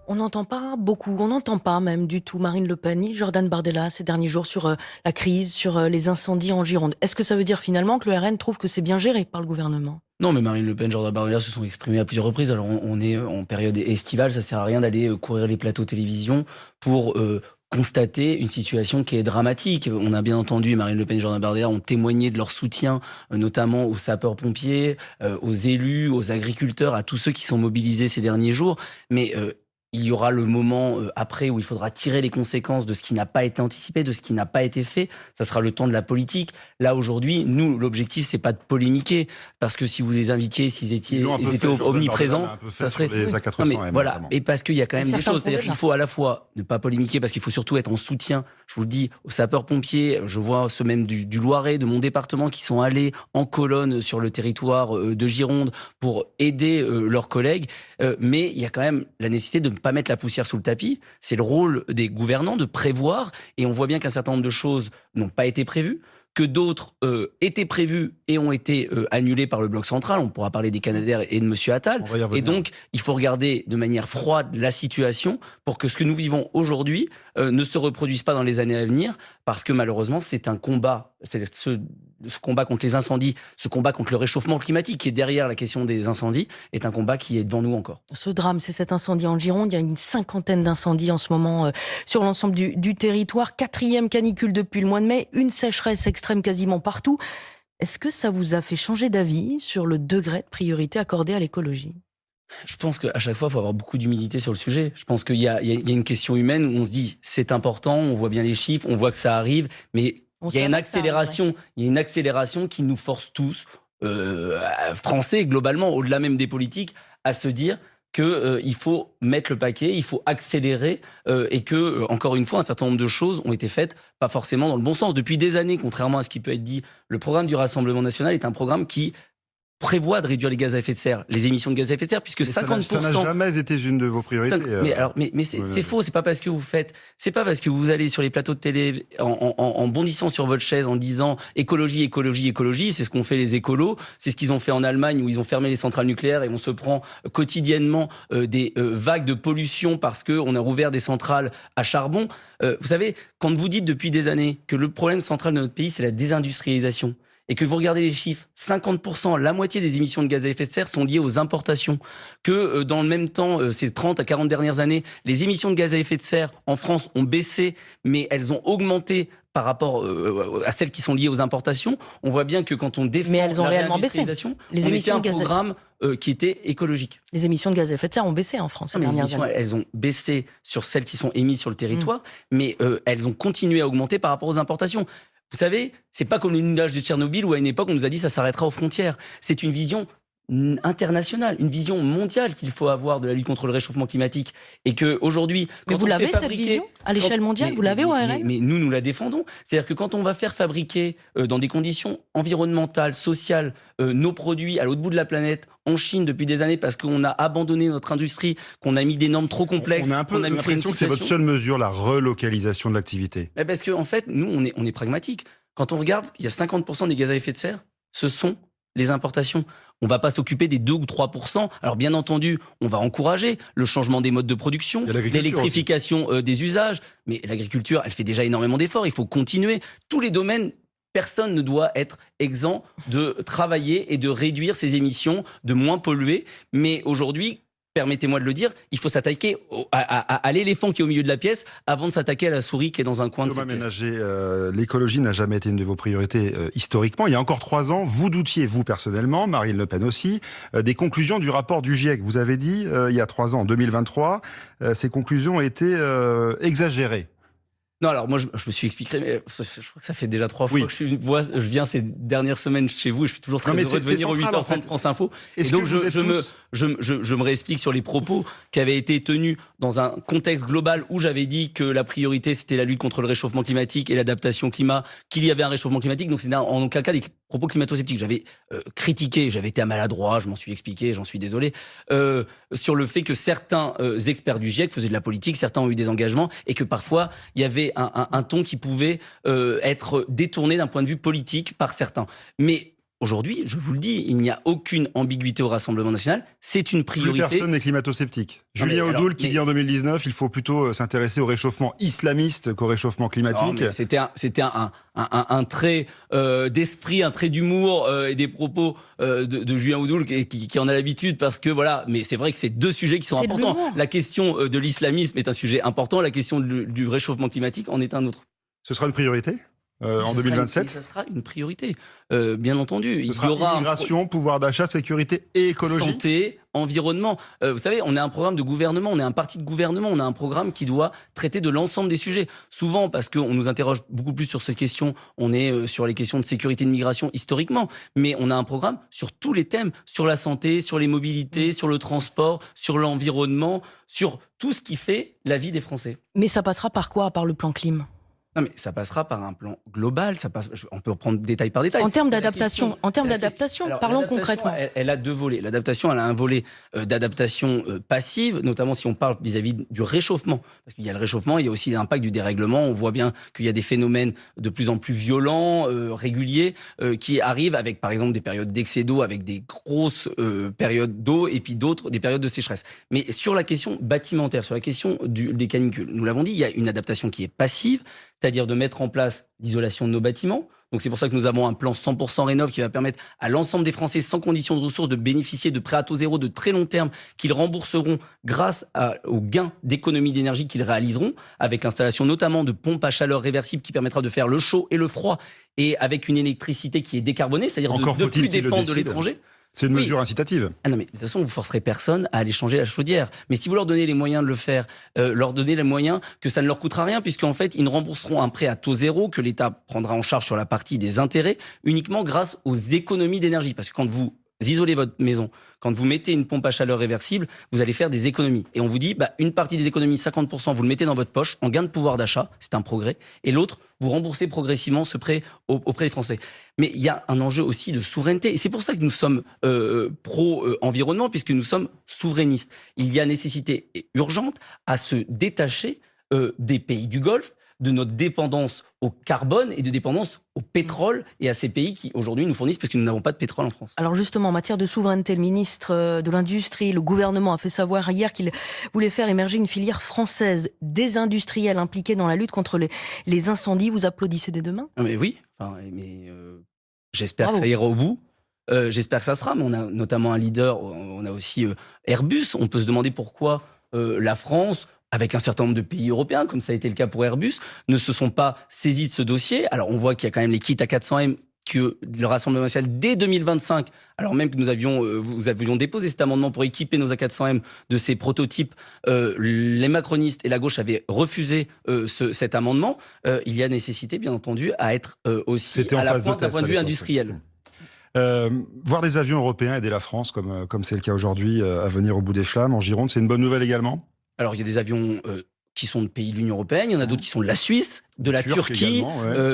On n'entend pas beaucoup, on n'entend pas même du tout Marine Le Pen ni Jordan Bardella ces derniers jours sur la crise, sur les incendies en Gironde. Est-ce que ça veut dire finalement que le RN trouve que c'est bien géré par le gouvernement? Non, mais Marine Le Pen, Jordan Bardella se sont exprimés à plusieurs reprises. Alors, on est en période estivale, ça sert à rien d'aller courir les plateaux télévision pour constater une situation qui est dramatique. On a bien entendu, Marine Le Pen et Jordan Bardella ont témoigné de leur soutien, notamment aux sapeurs-pompiers, aux élus, aux agriculteurs, à tous ceux qui sont mobilisés ces derniers jours. Mais il y aura le moment après où il faudra tirer les conséquences de ce qui n'a pas été anticipé, de ce qui n'a pas été fait. Ça sera le temps de la politique. Là, aujourd'hui, nous, l'objectif, c'est pas de polémiquer, parce que si vous les invitiez, s'ils étaient, ils étaient omniprésents, ça serait... les Non, A400, mais voilà, notamment. et parce qu'il y a quand même des Certains choses. C'est-à-dire problèmes. qu'il faut à la fois ne pas polémiquer, parce qu'il faut surtout être en soutien, je vous le dis, aux sapeurs-pompiers. Je vois ceux même du Loiret, de mon département, qui sont allés en colonne sur le territoire de Gironde pour aider leurs collègues. Mais il y a quand même la nécessité de ne pas mettre la poussière sous le tapis. C'est le rôle des gouvernants de prévoir, et on voit bien qu'un certain nombre de choses n'ont pas été prévues, que d'autres étaient prévues et ont été annulées par le bloc central. On pourra parler des Canadair et de Monsieur Attal. On va y Et revenir. donc, il faut regarder de manière froide la situation pour que ce que nous vivons aujourd'hui ne se reproduise pas dans les années à venir, parce que malheureusement, c'est un combat, c'est ce combat contre les incendies, ce combat contre le réchauffement climatique qui est derrière la question des incendies, est un combat qui est devant nous encore. Ce drame, c'est cet incendie en Gironde. Il y a une cinquantaine d'incendies en ce moment sur l'ensemble du territoire. Quatrième canicule depuis le mois de mai, une sécheresse extrême quasiment partout. Est-ce que ça vous a fait changer d'avis sur le degré de priorité accordé à l'écologie? Je pense qu'à chaque fois, il faut avoir beaucoup d'humilité sur le sujet. Je pense qu'il y a une question humaine où on se dit, c'est important, on voit bien les chiffres, on voit que ça arrive, mais On il y a une savait que ça arriverait. accélération, il y a une accélération qui nous force tous, Français globalement, au-delà même des politiques, à se dire que il faut mettre le paquet, il faut accélérer, et que, encore une fois, un certain nombre de choses ont été faites pas forcément dans le bon sens. Depuis des années, contrairement à ce qui peut être dit, le programme du Rassemblement national est un programme qui prévoit de réduire les gaz à effet de serre, les émissions de gaz à effet de serre, puisque Mais ça n'a 50%... jamais été une de vos priorités. Mais c'est faux, c'est pas parce que vous faites, c'est pas parce que vous allez sur les plateaux de télé en bondissant sur votre chaise en disant écologie, écologie, écologie, c'est ce qu'ont fait les écolos, c'est ce qu'ils ont fait en Allemagne où ils ont fermé les centrales nucléaires et on se prend quotidiennement des vagues de pollution parce qu'on a rouvert des centrales à charbon. Vous savez, quand vous dites depuis des années que le problème central de notre pays, c'est la désindustrialisation, et que vous regardez les chiffres, 50%, la moitié des émissions de gaz à effet de serre sont liées aux importations, que dans le même temps, ces 30 à 40 dernières années, les émissions de gaz à effet de serre en France ont baissé, mais elles ont augmenté par rapport à celles qui sont liées aux importations. On voit bien que quand on défend Mais elles ont la réellement baissé. réindustrialisation, Les on était émissions un de gaz à- programme qui était écologique. Les émissions de gaz à effet de serre ont baissé en France ces Non, mais les dernières émissions, années. elles ont baissé sur celles qui sont émises sur le territoire, mais elles ont continué à augmenter par rapport aux importations. Vous savez, c'est pas comme le nuage de Tchernobyl où à une époque on nous a dit ça s'arrêtera aux frontières. C'est une vision internationale, une vision mondiale qu'il faut avoir de la lutte contre le réchauffement climatique. Et que aujourd'hui, Mais quand vous on l'avez fait cette fabriquer... vision à l'échelle mondiale? Vous l'avez au RN? mais nous la défendons. C'est-à-dire que quand on va faire fabriquer dans des conditions environnementales, sociales, nos produits à l'autre bout de la planète, en Chine depuis des années, parce qu'on a abandonné notre industrie, qu'on a mis des normes trop complexes, On a un peu qu'on a créé une l'impression que c'est votre situation... seule mesure, la relocalisation de l'activité. Parce qu'en fait, nous, on est pragmatique. Quand on regarde, il y a 50% des gaz à effet de serre, ce sont les importations. On ne va pas s'occuper des 2 ou 3%. Alors bien entendu, on va encourager le changement des modes de production, Il y a l'agriculture l'électrification des usages. Mais l'agriculture, elle fait déjà énormément d'efforts. Il faut continuer. Tous les domaines, personne ne doit être exempt de travailler et de réduire ses émissions, de moins polluer. Mais aujourd'hui, permettez-moi de le dire, il faut s'attaquer à l'éléphant qui est au milieu de la pièce avant de s'attaquer à la souris qui est dans un coin Thomas de cette pièce. Ménager, l'écologie n'a jamais été une de vos priorités historiquement. Il y a encore 3 ans, vous doutiez, vous personnellement, Marine Le Pen aussi, des conclusions du rapport du GIEC. Vous avez dit, il y a 3 ans, en 2023, ces conclusions étaient exagérées. Non, alors moi, je me suis expliqué, mais je crois que ça fait déjà 3 fois Oui. que je viens ces dernières semaines chez vous et je suis toujours très Non, mais heureux de c'est venir au central, 8h30 en fait. France Info. Et Est-ce donc, que vous êtes tous- je me réexplique sur les propos qui avaient été tenus dans un contexte global où j'avais dit que la priorité, c'était la lutte contre le réchauffement climatique et l'adaptation climat, qu'il y avait un réchauffement climatique. Donc, c'est en aucun cas des propos climato-sceptiques. J'avais critiqué, j'avais été à maladroit, je m'en suis expliqué, j'en suis désolé, sur le fait que certains experts du GIEC faisaient de la politique, certains ont eu des engagements et que parfois, il y avait un ton qui pouvait être détourné d'un point de vue politique par certains. Mais Aujourd'hui, je vous le dis, il n'y a aucune ambiguïté au Rassemblement national. C'est une priorité. Plus personne n'est climato-sceptique. Julien Audoul qui dit en 2019 il faut plutôt s'intéresser au réchauffement islamiste qu'au réchauffement climatique. C'était un trait d'esprit, un trait d'humour et des propos de Julien Audoul qui en a l'habitude parce que voilà. Mais c'est vrai que c'est deux sujets qui sont importants. La question de l'islamisme est un sujet important. La question du réchauffement climatique en est un autre. Ce sera une priorité en 2027 Ça sera une priorité, bien entendu. Il y aura immigration, pouvoir d'achat, sécurité et écologie. Santé, environnement. Vous savez, on est un programme de gouvernement, on est un parti de gouvernement, on a un programme qui doit traiter de l'ensemble des sujets. Souvent, parce qu'on nous interroge beaucoup plus sur ces questions, on est sur les questions de sécurité et de migration historiquement, mais on a un programme sur tous les thèmes, sur la santé, sur les mobilités, sur le transport, sur l'environnement, sur tout ce qui fait la vie des Français. Mais ça passera par quoi, par le plan clim ? Non, mais ça passera par un plan global. On peut reprendre détail par détail. En termes d'adaptation, parlons concrètement. Elle a deux volets. L'adaptation, elle a un volet d'adaptation passive, notamment si on parle vis-à-vis du réchauffement. Parce qu'il y a le réchauffement, il y a aussi l'impact du dérèglement. On voit bien qu'il y a des phénomènes de plus en plus violents, réguliers, qui arrivent avec, par exemple, des périodes d'excès d'eau, avec des grosses périodes d'eau, et puis d'autres, des périodes de sécheresse. Mais sur la question bâtimentaire, sur la question des canicules, nous l'avons dit, il y a une adaptation qui est passive, c'est-à-dire de mettre en place l'isolation de nos bâtiments. Donc c'est pour ça que nous avons un plan 100% rénov qui va permettre à l'ensemble des Français sans condition de ressources de bénéficier de prêts à taux zéro de très long terme qu'ils rembourseront grâce aux gains d'économie d'énergie qu'ils réaliseront, avec l'installation notamment de pompes à chaleur réversibles qui permettra de faire le chaud et le froid, et avec une électricité qui est décarbonée, c'est-à-dire de plus dépendre de l'étranger. C'est une mesure incitative. Ah non, mais de toute façon, vous forcerez personne à aller changer la chaudière. Mais si vous leur donnez les moyens de le faire, leur donnez les moyens que ça ne leur coûtera rien, puisqu'en fait, ils ne rembourseront un prêt à taux zéro que l'État prendra en charge sur la partie des intérêts, uniquement grâce aux économies d'énergie. Parce que quand vous isolez votre maison, quand vous mettez une pompe à chaleur réversible, vous allez faire des économies. Et on vous dit, une partie des économies, 50%, vous le mettez dans votre poche en gain de pouvoir d'achat, c'est un progrès. Et l'autre, vous remboursez progressivement ce prêt auprès des Français. Mais il y a un enjeu aussi de souveraineté. Et c'est pour ça que nous sommes pro-environnement, puisque nous sommes souverainistes. Il y a nécessité urgente à se détacher des pays du Golfe, de notre dépendance au carbone et de dépendance au pétrole et à ces pays qui aujourd'hui nous fournissent parce que nous n'avons pas de pétrole en France. Alors justement, en matière de souveraineté, le ministre de l'Industrie, le gouvernement a fait savoir hier qu'il voulait faire émerger une filière française des industriels impliqués dans la lutte contre les incendies. Vous applaudissez des deux mains ? Mais oui, j'espère que ça ira au bout. J'espère que ça se fera, mais on a notamment un leader, on a aussi Airbus. On peut se demander pourquoi la France, avec un certain nombre de pays européens, comme ça a été le cas pour Airbus, ne se sont pas saisis de ce dossier. Alors on voit qu'il y a quand même les kits A400M que le Rassemblement national, dès 2025, alors même que nous avions déposé cet amendement pour équiper nos A400M de ces prototypes, les macronistes et la gauche avaient refusé cet amendement. Il y a nécessité, bien entendu, à être aussi à la pointe d'un point de vue industriel. Voir des avions européens aider la France, comme c'est le cas aujourd'hui, à venir au bout des flammes, en Gironde, c'est une bonne nouvelle également ? Alors, il y a des avions qui sont de pays de l'Union européenne, il y en a d'autres qui sont de la Suisse, de la Turquie.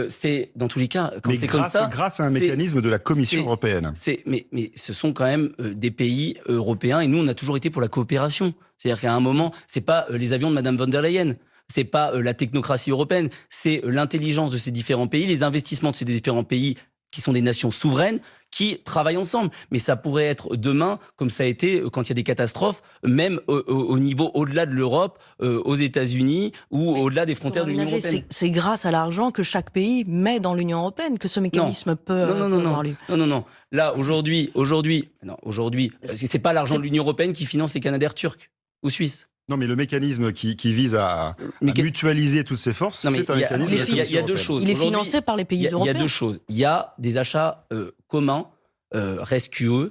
C'est dans tous les cas, quand c'est comme ça, grâce à un mécanisme de la Commission européenne. Mais ce sont quand même des pays européens, et nous, on a toujours été pour la coopération. C'est-à-dire qu'à un moment, c'est pas les avions de Madame von der Leyen. C'est pas la technocratie européenne. C'est l'intelligence de ces différents pays, les investissements de ces différents pays qui sont des nations souveraines, qui travaillent ensemble. Mais ça pourrait être demain, comme ça a été quand il y a des catastrophes, même au niveau au-delà de l'Europe, aux États-Unis ou au-delà des frontières de l'Union européenne. C'est grâce à l'argent que chaque pays met dans l'Union européenne que ce mécanisme peut avoir lieu. Non. Là, aujourd'hui, parce que c'est pas l'argent de l'Union européenne qui finance les Canadair turcs ou suisses. Non, mais le mécanisme qui vise à mutualiser toutes ces forces, c'est un mécanisme... Il y a deux choses. Il est financé par les pays européens. Il y a deux choses. Il y a des achats communs, rescue,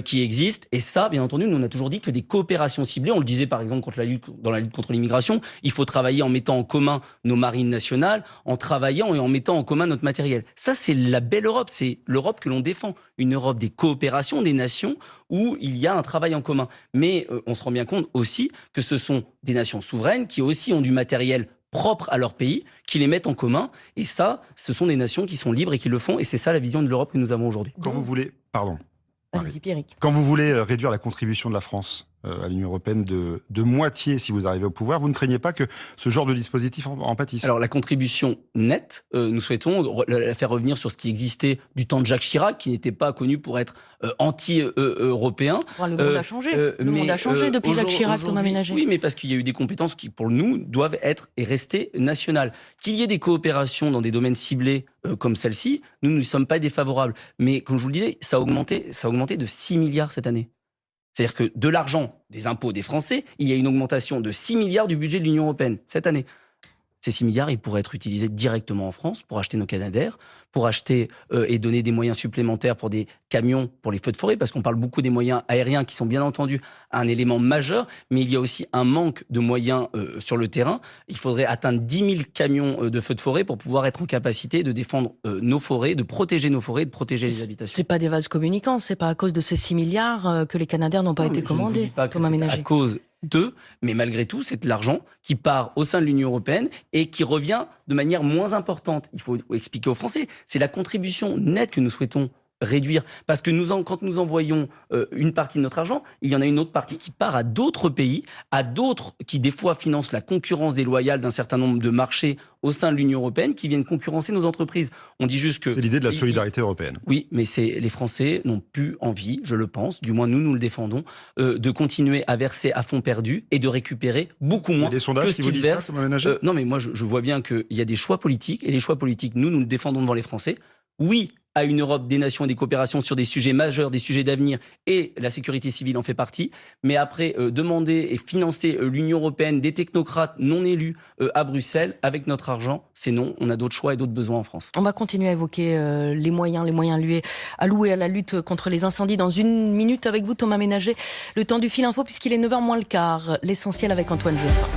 qui existent. Et ça, bien entendu, nous, on a toujours dit que des coopérations ciblées, on le disait par exemple dans la lutte contre l'immigration, il faut travailler en mettant en commun nos marines nationales, en travaillant et en mettant en commun notre matériel. Ça, c'est la belle Europe. C'est l'Europe que l'on défend. Une Europe des coopérations, des nations, où il y a un travail en commun. Mais on se rend bien compte aussi que ce sont des nations souveraines qui aussi ont du matériel propre à leur pays, qui les mettent en commun. Et ça, ce sont des nations qui sont libres et qui le font. Et c'est ça la vision de l'Europe que nous avons aujourd'hui. Quand vous voulez... Pardon. Allez-y, Pierrick. Quand vous voulez réduire la contribution de la France à l'Union européenne de moitié si vous arrivez au pouvoir. Vous ne craignez pas que ce genre de dispositif en pâtisse? Alors la contribution nette, nous souhaitons la faire revenir sur ce qui existait du temps de Jacques Chirac, qui n'était pas connu pour être anti-européen. Le monde a changé. Le monde a changé depuis Jacques Chirac, Thomas Ménager. Oui, mais parce qu'il y a eu des compétences qui, pour nous, doivent être et rester nationales. Qu'il y ait des coopérations dans des domaines ciblés comme celle-ci, nous ne sommes pas défavorables. Mais comme je vous le disais, ça a augmenté de 6 milliards cette année. C'est-à-dire que de l'argent des impôts des Français, il y a une augmentation de 6 milliards du budget de l'Union européenne cette année. Ces 6 milliards, ils pourraient être utilisés directement en France pour acheter nos Canadair, pour acheter et donner des moyens supplémentaires pour des camions, pour les feux de forêt, parce qu'on parle beaucoup des moyens aériens qui sont bien entendu un élément majeur, mais il y a aussi un manque de moyens sur le terrain. Il faudrait atteindre 10 000 camions de feux de forêt pour pouvoir être en capacité de défendre nos forêts, de protéger nos forêts, de protéger les habitations. C'est pas des vases communicants, c'est pas à cause de ces 6 milliards que les Canadair n'ont pas été commandés, Thomas Ménager. À cause d'eux, mais malgré tout, c'est de l'argent qui part au sein de l'Union européenne et qui revient de manière moins importante. Il faut expliquer aux Français, c'est la contribution nette que nous souhaitons réduire. Parce que quand nous envoyons une partie de notre argent, il y en a une autre partie qui part à d'autres pays, à d'autres qui des fois financent la concurrence déloyale d'un certain nombre de marchés au sein de l'Union européenne qui viennent concurrencer nos entreprises. On dit juste que... C'est l'idée de la solidarité européenne. Oui, mais les Français n'ont plus envie, je le pense, du moins nous le défendons, de continuer à verser à fonds perdus et de récupérer beaucoup moins que ce qu'ils versent. Non, mais moi, je vois bien qu'il y a des choix politiques, et les choix politiques, nous le défendons devant les Français. Oui, à une Europe des nations et des coopérations sur des sujets majeurs, des sujets d'avenir, et la sécurité civile en fait partie. Mais après, demander et financer l'Union européenne, des technocrates non élus à Bruxelles, avec notre argent, c'est non. On a d'autres choix et d'autres besoins en France. On va continuer à évoquer les moyens alloués à la lutte contre les incendies dans une minute avec vous, Thomas Ménager. Le temps du fil info, puisqu'il est 9h moins le quart. L'essentiel avec Antoine Geoffrin.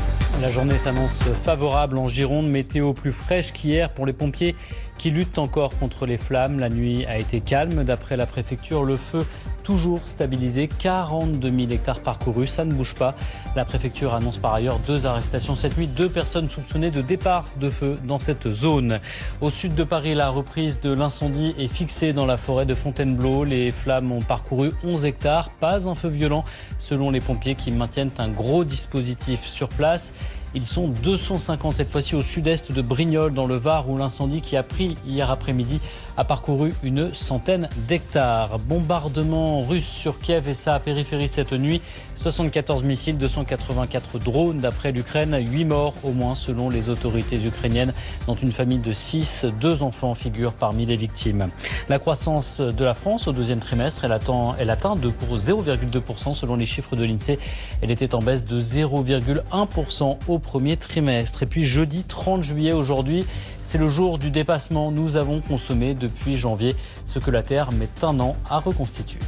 La journée s'annonce favorable en Gironde, météo plus fraîche qu'hier pour les pompiers qui luttent encore contre les flammes. La nuit a été calme. D'après la préfecture, le feu toujours stabilisé, 42 000 hectares parcourus, ça ne bouge pas. La préfecture annonce par ailleurs 2 arrestations cette nuit, 2 personnes soupçonnées de départ de feu dans cette zone. Au sud de Paris, la reprise de l'incendie est fixée dans la forêt de Fontainebleau. Les flammes ont parcouru 11 hectares, pas un feu violent selon les pompiers qui maintiennent un gros dispositif sur place. Ils sont 250 cette fois-ci au sud-est de Brignoles dans le Var où l'incendie qui a pris hier après-midi a parcouru une centaine d'hectares. Bombardement russe sur Kiev et sa périphérie cette nuit. 74 missiles, 284 drones d'après l'Ukraine. 8 morts au moins selon les autorités ukrainiennes, dont une famille de 6. 2 enfants figurent parmi les victimes. La croissance de la France au deuxième trimestre, elle atteint 0,2% selon les chiffres de l'INSEE. Elle était en baisse de 0,1% au premier trimestre. Et puis jeudi 30 juillet aujourd'hui, c'est le jour du dépassement. Nous avons consommé depuis janvier ce que la Terre met un an à reconstituer.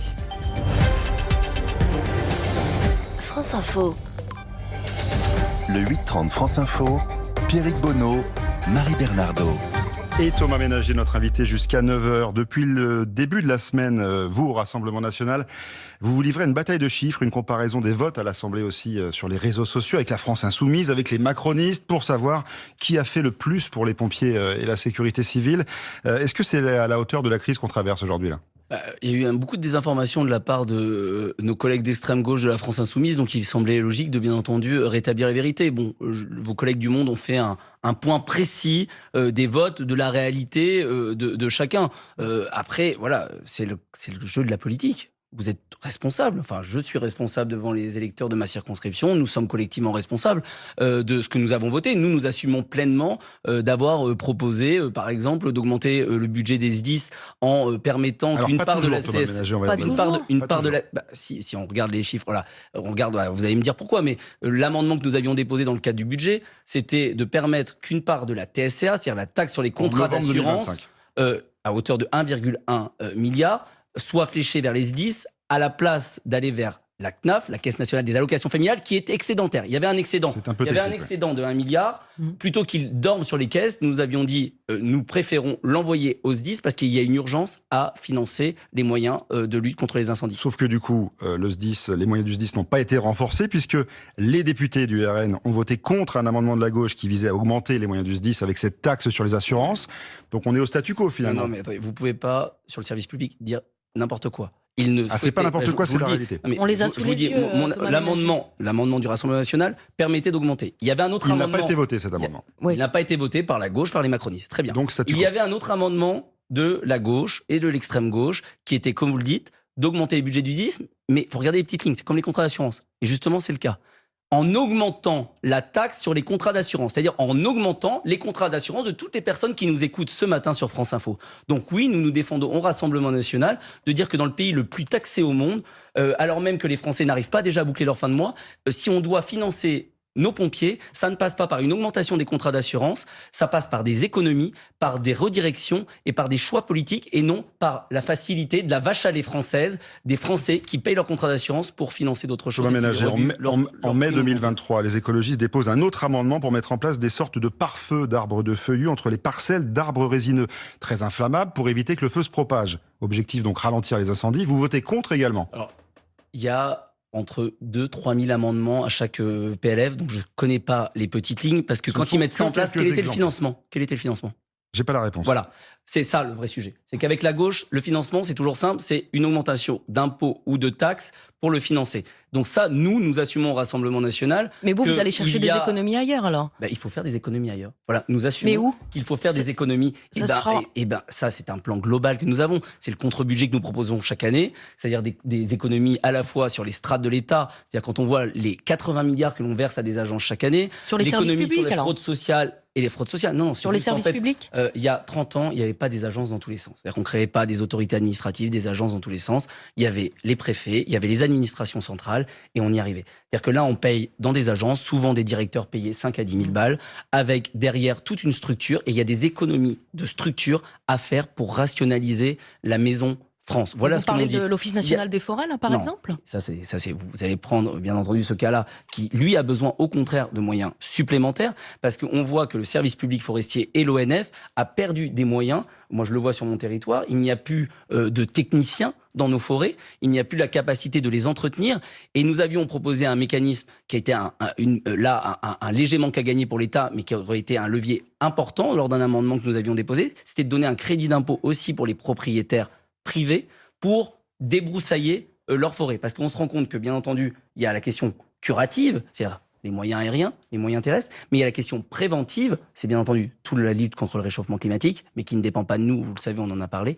France Info. Le 8h30 France Info, Pierrick Bonneau, Marie Bernardo. Et Thomas Ménager, notre invité jusqu'à 9h. Depuis le début de la semaine, vous, au Rassemblement National, vous livrez une bataille de chiffres, une comparaison des votes à l'Assemblée aussi sur les réseaux sociaux, avec la France Insoumise, avec les macronistes, pour savoir qui a fait le plus pour les pompiers et la sécurité civile. Est-ce que c'est à la hauteur de la crise qu'on traverse aujourd'hui là ? Il y a eu beaucoup de désinformation de la part de nos collègues d'extrême gauche de la France Insoumise, donc il semblait logique de bien entendu rétablir les vérités. Bon, vos collègues du Monde ont fait un point précis des votes, de la réalité de chacun. Après, voilà, c'est le jeu de la politique. Vous êtes responsable, enfin je suis responsable devant les électeurs de ma circonscription, nous sommes collectivement responsables de ce que nous avons voté. Nous assumons pleinement d'avoir proposé, par exemple, d'augmenter le budget des SDIS en permettant qu'une part de la CS... Si on regarde les chiffres, voilà, vous allez me dire pourquoi, mais l'amendement que nous avions déposé dans le cadre du budget, c'était de permettre qu'une part de la TSCA, c'est-à-dire la taxe sur les contrats d'assurance, à hauteur de 1,1 milliard, soit fléché vers les SDIS à la place d'aller vers la CNAF, la Caisse nationale des allocations familiales, qui est excédentaire. Il y avait un excédent. Un excédent de 1 milliard. Plutôt qu'il dorme sur les caisses, nous avions dit nous préférons l'envoyer aux SDIS parce qu'il y a une urgence à financer les moyens de lutte contre les incendies. Sauf que du coup, le SDIS, les moyens du SDIS n'ont pas été renforcés puisque les députés du RN ont voté contre un amendement de la gauche qui visait à augmenter les moyens du SDIS avec cette taxe sur les assurances. Donc on est au statu quo finalement. Non mais attendez, vous pouvez pas, sur le service public, dire n'importe quoi. c'est pas n'importe quoi, c'est la réalité. On les a sous les yeux. L'amendement du Rassemblement national permettait d'augmenter. Il y avait un autre amendement. Il n'a pas été voté, cet amendement. Il n'a pas été voté par la gauche, par les macronistes. Très bien. Donc, il y avait un autre amendement de la gauche et de l'extrême gauche qui était, comme vous le dites, d'augmenter les budgets du 10, mais il faut regarder les petites lignes, c'est comme les contrats d'assurance. Et justement, c'est le cas. En augmentant la taxe sur les contrats d'assurance, c'est-à-dire en augmentant les contrats d'assurance de toutes les personnes qui nous écoutent ce matin sur France Info. Donc oui, nous nous défendons au Rassemblement national de dire que dans le pays le plus taxé au monde, alors même que les Français n'arrivent pas déjà à boucler leur fin de mois, si on doit financer nos pompiers, ça ne passe pas par une augmentation des contrats d'assurance, ça passe par des économies, par des redirections et par des choix politiques et non par la facilité de la vache à lait française des Français qui payent leur contrat d'assurance pour financer d'autres choses. En mai 2023, les écologistes déposent un autre amendement pour mettre en place des sortes de pare-feux d'arbres de feuillus entre les parcelles d'arbres résineux, très inflammables pour éviter que le feu se propage. Objectif donc ralentir les incendies. Vous votez contre également. Alors, il y a entre 2-3 000 amendements à chaque PLF, donc je ne connais pas les petites lignes, parce que quand ils mettent ça en place, quel était le financement ? J'ai pas la réponse. Voilà, c'est ça le vrai sujet. C'est qu'avec la gauche, le financement, c'est toujours simple, c'est une augmentation d'impôts ou de taxes pour le financer. Donc ça, nous assumons au Rassemblement national. Mais vous allez chercher des économies ailleurs alors ? Il faut faire des économies ailleurs. Voilà, nous assumons qu'il faut faire des économies. Ça, c'est un plan global que nous avons. C'est le contre-budget que nous proposons chaque année, c'est-à-dire des économies à la fois sur les strates de l'État, c'est-à-dire quand on voit les 80 milliards que l'on verse à des agences chaque année, sur les services publics, sur les fraudes sociales. Et les fraudes sociales, non. Sur les services publics ? Il y a 30 ans, il n'y avait pas des agences dans tous les sens. C'est-à-dire qu'on ne créait pas des autorités administratives, des agences dans tous les sens. Il y avait les préfets, il y avait les administrations centrales, et on y arrivait. C'est-à-dire que là, on paye dans des agences, souvent des directeurs payés 5 à 10 000 balles, avec derrière toute une structure, et il y a des économies de structure à faire pour rationaliser la maison France. Voilà ce que l'on dit. Vous parlez de l'Office national des forêts, là, par exemple ? Ça, vous allez prendre, bien entendu, ce cas-là, qui, lui, a besoin, au contraire, de moyens supplémentaires, parce qu'on voit que le service public forestier et l'ONF a perdu des moyens. Moi, je le vois sur mon territoire. Il n'y a plus de techniciens dans nos forêts. Il n'y a plus la capacité de les entretenir. Et nous avions proposé un mécanisme qui a été un léger manque à gagner pour l'État, mais qui aurait été un levier important lors d'un amendement que nous avions déposé. C'était de donner un crédit d'impôt aussi pour les propriétaires privés pour débroussailler leur forêt. Parce qu'on se rend compte que, bien entendu, il y a la question curative, c'est-à-dire les moyens aériens, les moyens terrestres, mais il y a la question préventive, c'est bien entendu toute la lutte contre le réchauffement climatique, mais qui ne dépend pas de nous, vous le savez, on en a parlé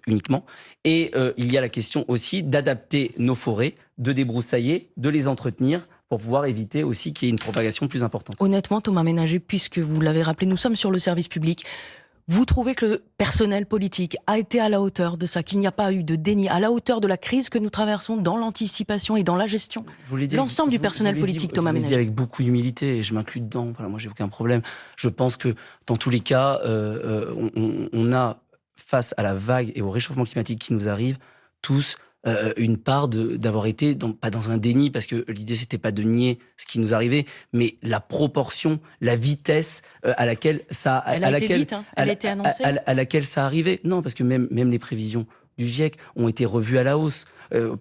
uniquement. Et il y a la question aussi d'adapter nos forêts, de débroussailler, de les entretenir, pour pouvoir éviter aussi qu'il y ait une propagation plus importante. Honnêtement, Thomas Ménager, puisque vous l'avez rappelé, nous sommes sur le service public. Vous trouvez que le personnel politique a été à la hauteur de ça, qu'il n'y a pas eu de déni, à la hauteur de la crise que nous traversons dans l'anticipation et dans la gestion ? L'ensemble du personnel politique, Thomas Ménager. Je vous l'ai dit avec beaucoup d'humilité et je m'inclus dedans. Voilà, moi, j'ai aucun problème. Je pense que dans tous les cas, on a, face à la vague et au réchauffement climatique qui nous arrive, tous une part d'avoir été, pas dans un déni, parce que l'idée, c'était pas de nier ce qui nous arrivait, mais la proportion, la vitesse à laquelle ça... Elle a été annoncée. À laquelle ça arrivait. Non, parce que même les prévisions du GIEC ont été revues à la hausse.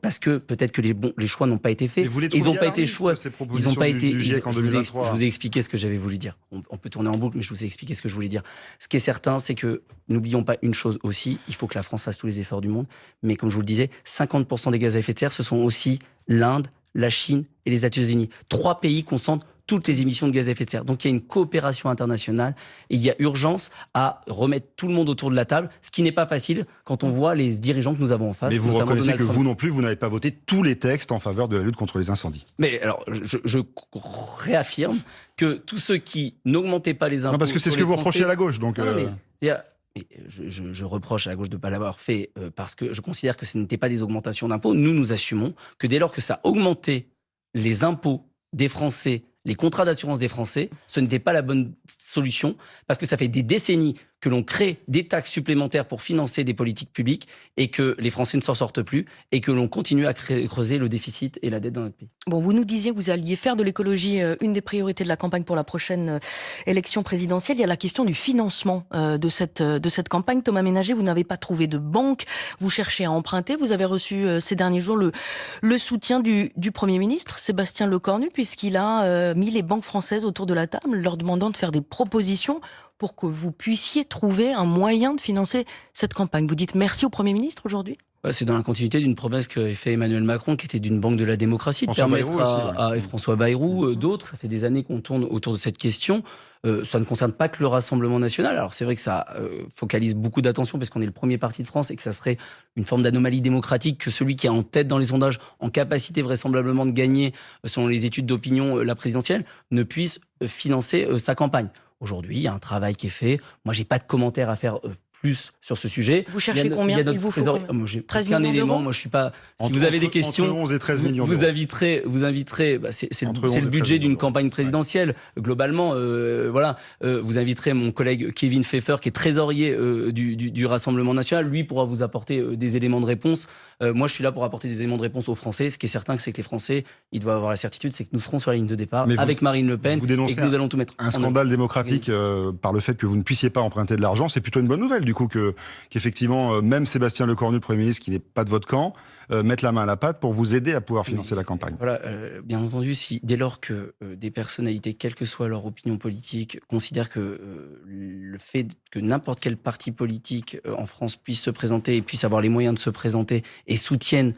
Parce que peut-être que les choix n'ont pas été faits. Ils n'ont pas été choix. Ils n'ont pas été. Je vous ai expliqué ce que j'avais voulu dire. On peut tourner en boucle, mais je vous ai expliqué ce que je voulais dire. Ce qui est certain, c'est que n'oublions pas une chose aussi. Il faut que la France fasse tous les efforts du monde. Mais comme je vous le disais, 50% des gaz à effet de serre, ce sont aussi l'Inde, la Chine et les États-Unis. 3 pays concentrent toutes les émissions de gaz à effet de serre. Donc il y a une coopération internationale et il y a urgence à remettre tout le monde autour de la table, ce qui n'est pas facile quand on voit les dirigeants que nous avons en face. Mais vous reconnaissez que vous non plus, vous n'avez pas voté tous les textes en faveur de la lutte contre les incendies. Mais alors, je réaffirme que tous ceux qui n'augmentaient pas les impôts... Non, parce que c'est ce que vous reprochez à la gauche. Donc je reproche à la gauche de ne pas l'avoir fait parce que je considère que ce n'était pas des augmentations d'impôts. Nous assumons que dès lors que ça augmentait les impôts des Français, les contrats d'assurance des Français, ce n'était pas la bonne solution parce que ça fait des décennies que l'on crée des taxes supplémentaires pour financer des politiques publiques et que les Français ne s'en sortent plus et que l'on continue à creuser le déficit et la dette dans notre pays. Bon, vous nous disiez que vous alliez faire de l'écologie une des priorités de la campagne pour la prochaine élection présidentielle. Il y a la question du financement de cette campagne. Thomas Ménager, vous n'avez pas trouvé de banque, vous cherchez à emprunter. Vous avez reçu ces derniers jours le soutien du Premier ministre, Sébastien Lecornu, puisqu'il a mis les banques françaises autour de la table, leur demandant de faire des propositions pour que vous puissiez trouver un moyen de financer cette campagne. Vous dites merci au Premier ministre aujourd'hui ? C'est dans la continuité d'une promesse qu'avait fait Emmanuel Macron, qui était d'une banque de la démocratie, de permettre à François Bayrou, d'autres, ça fait des années qu'on tourne autour de cette question. Ça ne concerne pas que le Rassemblement national. Alors c'est vrai que ça focalise beaucoup d'attention parce qu'on est le premier parti de France et que ça serait une forme d'anomalie démocratique que celui qui est en tête dans les sondages, en capacité vraisemblablement de gagner, selon les études d'opinion, la présidentielle, ne puisse financer sa campagne. Aujourd'hui, il y a un travail qui est fait. Moi, j'ai pas de commentaires à faire plus sur ce sujet. Vous cherchez combien? Il vous faut combien? Moi, j'ai 13 aucun millions élément. d'euros. Moi, je suis pas. Si vous avez des questions, entre 11 et 13 millions vous d'euros. inviterez. C'est le budget d'une campagne présidentielle. Globalement, voilà. Vous inviterez mon collègue Kevin Pfeffer, qui est trésorier du Rassemblement national. Lui pourra vous apporter des éléments de réponse. Moi, je suis là pour apporter des éléments de réponse aux Français. Ce qui est certain, c'est que les Français, ils doivent avoir la certitude, c'est que nous serons sur la ligne de départ avec Marine Le Pen et que nous allons tout mettre. Un scandale démocratique par le fait que vous ne puissiez pas emprunter de l'argent, c'est plutôt une bonne nouvelle du coup qu'effectivement même Sébastien Lecornu, le Premier ministre, qui n'est pas de votre camp, mette la main à la pâte pour vous aider à pouvoir financer la campagne. Voilà, bien entendu, dès lors que des personnalités, quelle que soit leur opinion politique, considèrent que le fait que n'importe quel parti politique en France puisse se présenter et puisse avoir les moyens de se présenter et soutiennent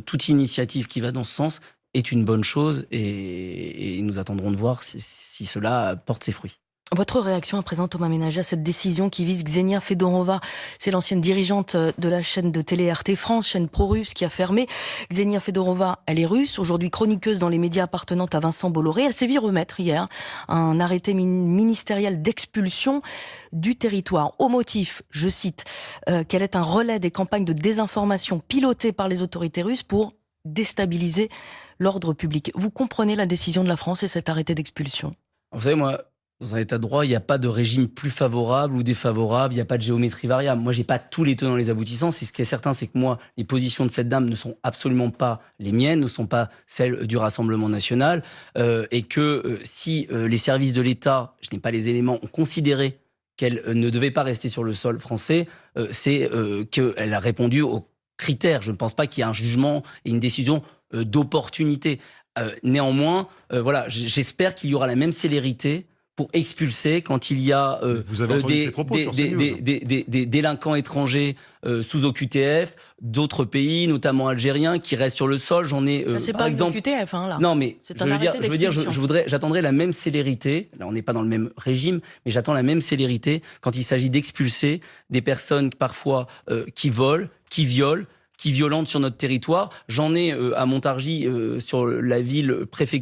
toute initiative qui va dans ce sens, est une bonne chose et nous attendrons de voir si cela porte ses fruits. Votre réaction à présent, Thomas Ménager, à cette décision qui vise Ksenia Fedorova, c'est l'ancienne dirigeante de la chaîne de télé RT France, chaîne pro-russe qui a fermé. Ksenia Fedorova, elle est russe, aujourd'hui chroniqueuse dans les médias appartenant à Vincent Bolloré. Elle s'est vue remettre hier un arrêté ministériel d'expulsion du territoire. Au motif, je cite, qu'elle est un relais des campagnes de désinformation pilotées par les autorités russes pour déstabiliser l'ordre public. Vous comprenez la décision de la France et cet arrêté d'expulsion? Vous savez, moi, dans un état de droit, il n'y a pas de régime plus favorable ou défavorable, il n'y a pas de géométrie variable. Moi, j'ai pas tous les tenants, les aboutissants. Ce qui est certain, c'est que moi, les positions de cette dame ne sont absolument pas les miennes, ne sont pas celles du Rassemblement national, et que si les services de l'État, je n'ai pas les éléments, ont considéré qu'elle ne devait pas rester sur le sol français, c'est qu'elle a répondu aux critères. Je ne pense pas qu'il y ait un jugement et une décision d'opportunité. Néanmoins, voilà, j'espère qu'il y aura la même célérité pour expulser quand il y a des délinquants étrangers sous OQTF, d'autres pays, notamment algériens, qui restent sur le sol. J'en ai c'est par pas exemple. OQTF, hein, là. Non, mais j'attendrai la même célérité. Là, on n'est pas dans le même régime, mais j'attends la même célérité quand il s'agit d'expulser des personnes parfois qui volent, qui violent, qui violentent sur notre territoire. J'en ai à Montargis, sur la ville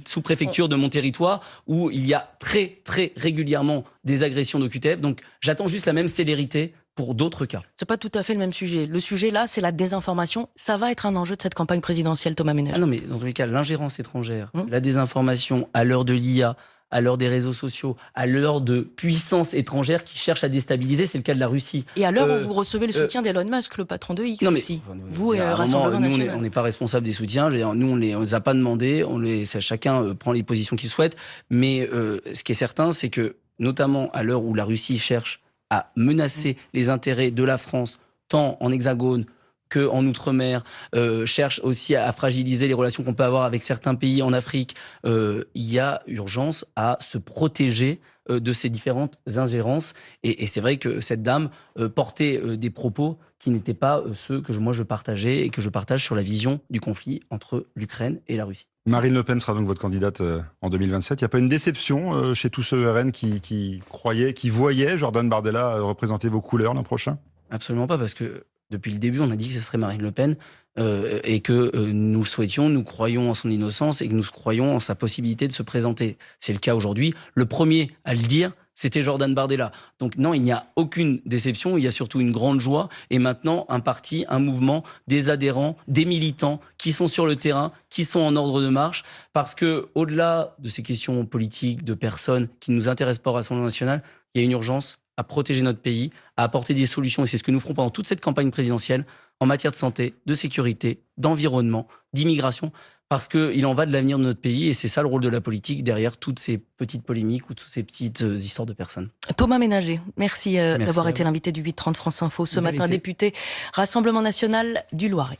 sous-préfecture de mon territoire, où il y a très, très régulièrement des agressions d'OQTF. Donc, j'attends juste la même célérité pour d'autres cas. C'est pas tout à fait le même sujet. Le sujet, là, c'est la désinformation. Ça va être un enjeu de cette campagne présidentielle, Thomas Ménager. Ah non, mais dans tous les cas, l'ingérence étrangère, la désinformation à l'heure de l'IA, à l'heure des réseaux sociaux, à l'heure de puissances étrangères qui cherchent à déstabiliser, c'est le cas de la Russie. Et à l'heure où vous recevez le soutien d'Elon Musk, le patron de X aussi. Vous et Rassemblement National. On n'est pas responsable des soutiens. Nous, on les a pas demandés. Chacun prend les positions qu'il souhaite. Mais ce qui est certain, c'est que, notamment à l'heure où la Russie cherche à menacer les intérêts de la France, tant en Hexagone qu'en Outre-mer, cherche aussi à fragiliser les relations qu'on peut avoir avec certains pays en Afrique, il y a urgence à se protéger de ces différentes ingérences. Et c'est vrai que cette dame portait des propos qui n'étaient pas ceux que moi je partageais et que je partage sur la vision du conflit entre l'Ukraine et la Russie. Marine Le Pen sera donc votre candidate en 2027. Il n'y a pas une déception chez tous ceux RN qui croyaient, qui voyaient Jordan Bardella représenter vos couleurs l'an prochain? Absolument pas, parce que depuis le début, on a dit que ce serait Marine Le Pen et que nous le souhaitions, nous croyons en son innocence et que nous croyons en sa possibilité de se présenter. C'est le cas aujourd'hui. Le premier à le dire, c'était Jordan Bardella. Donc non, il n'y a aucune déception, il y a surtout une grande joie. Et maintenant, un parti, un mouvement, des adhérents, des militants qui sont sur le terrain, qui sont en ordre de marche. Parce que au-delà de ces questions politiques, de personnes qui ne nous intéressent pas au Rassemblement national, il y a une urgence à protéger notre pays, à apporter des solutions, et c'est ce que nous ferons pendant toute cette campagne présidentielle, en matière de santé, de sécurité, d'environnement, d'immigration, parce qu'il en va de l'avenir de notre pays, et c'est ça le rôle de la politique, derrière toutes ces petites polémiques ou toutes ces petites histoires de personnes. Thomas Ménager, merci d'avoir été l'invité du 8h30 France Info ce matin, député Rassemblement National du Loiret.